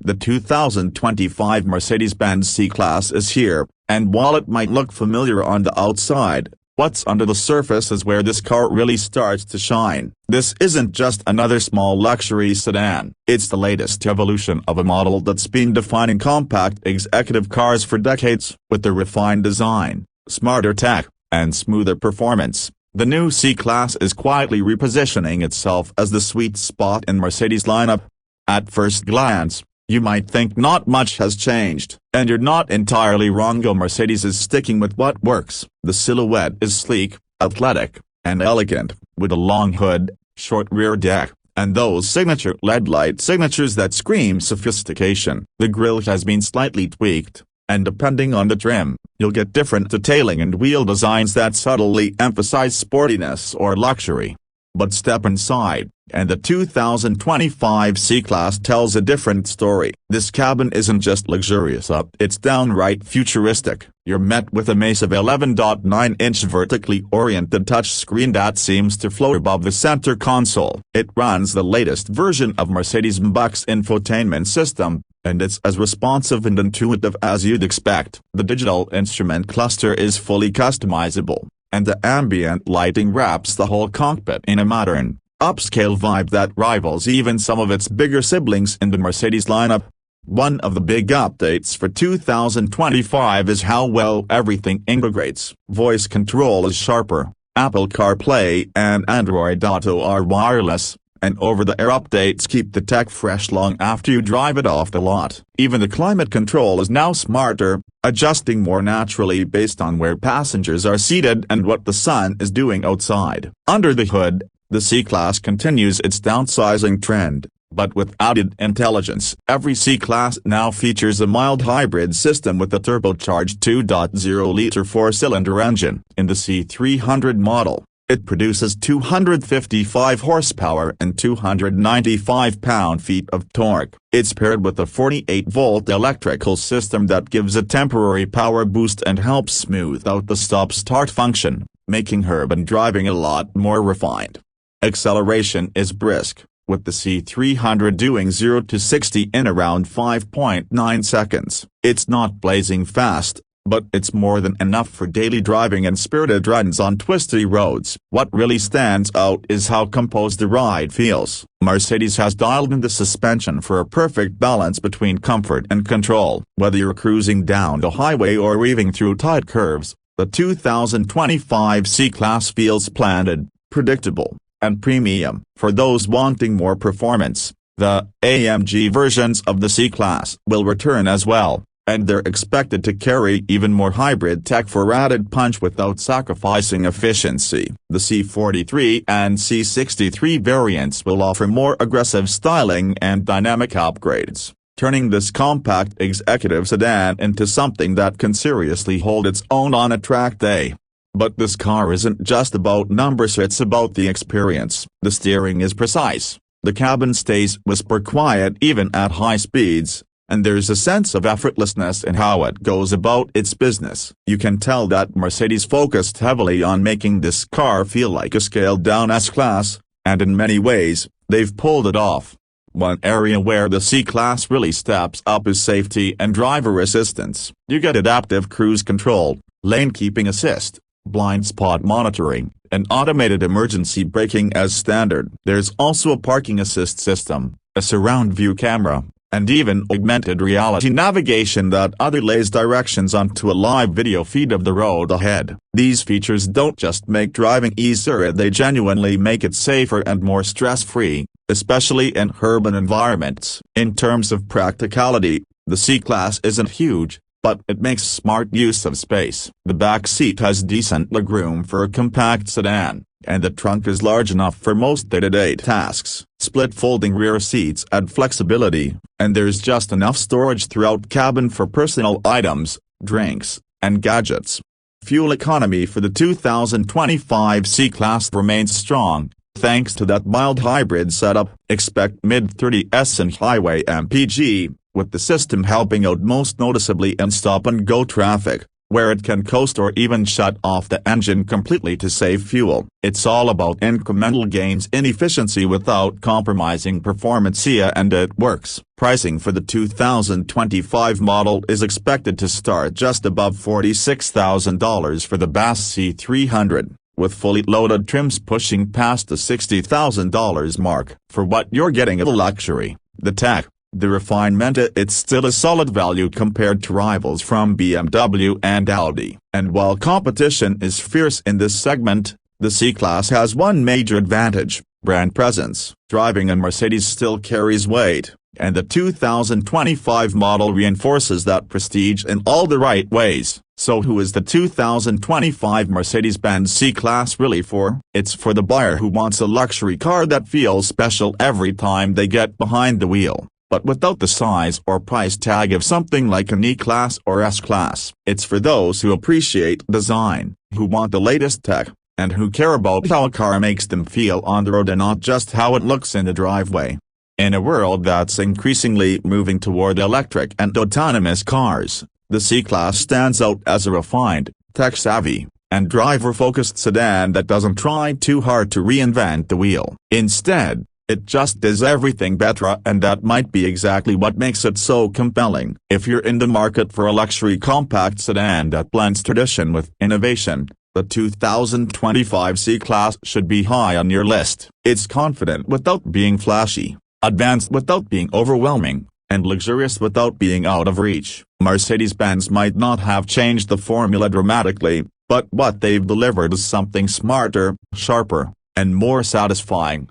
The 2025 Mercedes-Benz C-Class is here, and while it might look familiar on the outside, what's under the surface is where this car really starts to shine. This isn't just another small luxury sedan, it's the latest evolution of a model that's been defining compact executive cars for decades. With the refined design, smarter tech, and smoother performance, the new C-Class is quietly repositioning itself as the sweet spot in Mercedes' lineup. At first glance, you might think not much has changed, and you're not entirely wrong. Mercedes is sticking with what works. The silhouette is sleek, athletic, and elegant, with a long hood, short rear deck, and those signature LED light signatures that scream sophistication. The grille has been slightly tweaked, and depending on the trim, you'll get different detailing and wheel designs that subtly emphasize sportiness or luxury. But step inside, and the 2025 C-Class tells a different story. This cabin isn't just luxurious, it's downright futuristic. You're met with a massive 11.9-inch vertically oriented touchscreen that seems to float above the center console. It runs the latest version of Mercedes' MBUX infotainment system, and it's as responsive and intuitive as you'd expect. The digital instrument cluster is fully customizable, and the ambient lighting wraps the whole cockpit in a modern, upscale vibe that rivals even some of its bigger siblings in the Mercedes lineup. One of the big updates for 2025 is how well everything integrates. Voice control is sharper, Apple CarPlay and Android Auto are wireless, and over-the-air updates keep the tech fresh long after you drive it off the lot. Even the climate control is now smarter, adjusting more naturally based on where passengers are seated and what the sun is doing outside. Under the hood, the C-Class continues its downsizing trend, but with added intelligence. Every C-Class now features a mild hybrid system with a turbocharged 2.0-liter four-cylinder engine. In the C300 model, it produces 255 horsepower and 295 pound-feet of torque. It's paired with a 48-volt electrical system that gives a temporary power boost and helps smooth out the stop-start function, making urban driving a lot more refined. Acceleration is brisk, with the C300 doing 0 to 60 in around 5.9 seconds. It's not blazing fast, but it's more than enough for daily driving and spirited runs on twisty roads. What really stands out is how composed the ride feels. Mercedes has dialed in the suspension for a perfect balance between comfort and control. Whether you're cruising down the highway or weaving through tight curves, the 2025 C-Class feels planted, predictable, and premium. For those wanting more performance, the AMG versions of the C-Class will return as well, and they're expected to carry even more hybrid tech for added punch without sacrificing efficiency. The C43 and C63 variants will offer more aggressive styling and dynamic upgrades, turning this compact executive sedan into something that can seriously hold its own on a track day. But this car isn't just about numbers, it's about the experience. The steering is precise, the cabin stays whisper quiet even at high speeds, and there's a sense of effortlessness in how it goes about its business. You can tell that Mercedes focused heavily on making this car feel like a scaled-down S-Class, and in many ways, they've pulled it off. One area where the C-Class really steps up is safety and driver assistance. You get adaptive cruise control, lane keeping assist, blind spot monitoring, and automated emergency braking as standard. There's also a parking assist system, a surround view camera, and even augmented reality navigation that lays directions onto a live video feed of the road ahead. These features don't just make driving easier, they genuinely make it safer and more stress-free, especially in urban environments. In terms of practicality, the C-Class isn't huge, but it makes smart use of space. The back seat has decent legroom for a compact sedan, and the trunk is large enough for most day-to-day tasks. Split folding rear seats add flexibility, and there's just enough storage throughout cabin for personal items, drinks, and gadgets. Fuel economy for the 2025 C-Class remains strong, thanks to that mild hybrid setup. Expect mid-30s in highway MPG, with the system helping out most noticeably in stop-and-go traffic, where it can coast or even shut off the engine completely to save fuel. It's all about incremental gains in efficiency without compromising performance, and it works. Pricing for the 2025 model is expected to start just above $46,000 for the BAS C300, with fully loaded trims pushing past the $60,000 mark. For what you're getting of luxury, the tech, the refinement, it's still a solid value compared to rivals from BMW and Audi. And while competition is fierce in this segment, the C-Class has one major advantage: brand presence. Driving a Mercedes still carries weight, and the 2025 model reinforces that prestige in all the right ways. So who is the 2025 Mercedes-Benz C-Class really for? It's for the buyer who wants a luxury car that feels special every time they get behind the wheel, but without the size or price tag of something like an E-Class or S-Class. It's for those who appreciate design, who want the latest tech, and who care about how a car makes them feel on the road and not just how it looks in the driveway. In a world that's increasingly moving toward electric and autonomous cars, the C-Class stands out as a refined, tech-savvy, and driver-focused sedan that doesn't try too hard to reinvent the wheel. Instead, it just does everything better, and that might be exactly what makes it so compelling. If you're in the market for a luxury compact sedan that blends tradition with innovation, the 2025 C-Class should be high on your list. It's confident without being flashy, advanced without being overwhelming, and luxurious without being out of reach. Mercedes-Benz might not have changed the formula dramatically, but what they've delivered is something smarter, sharper, and more satisfying.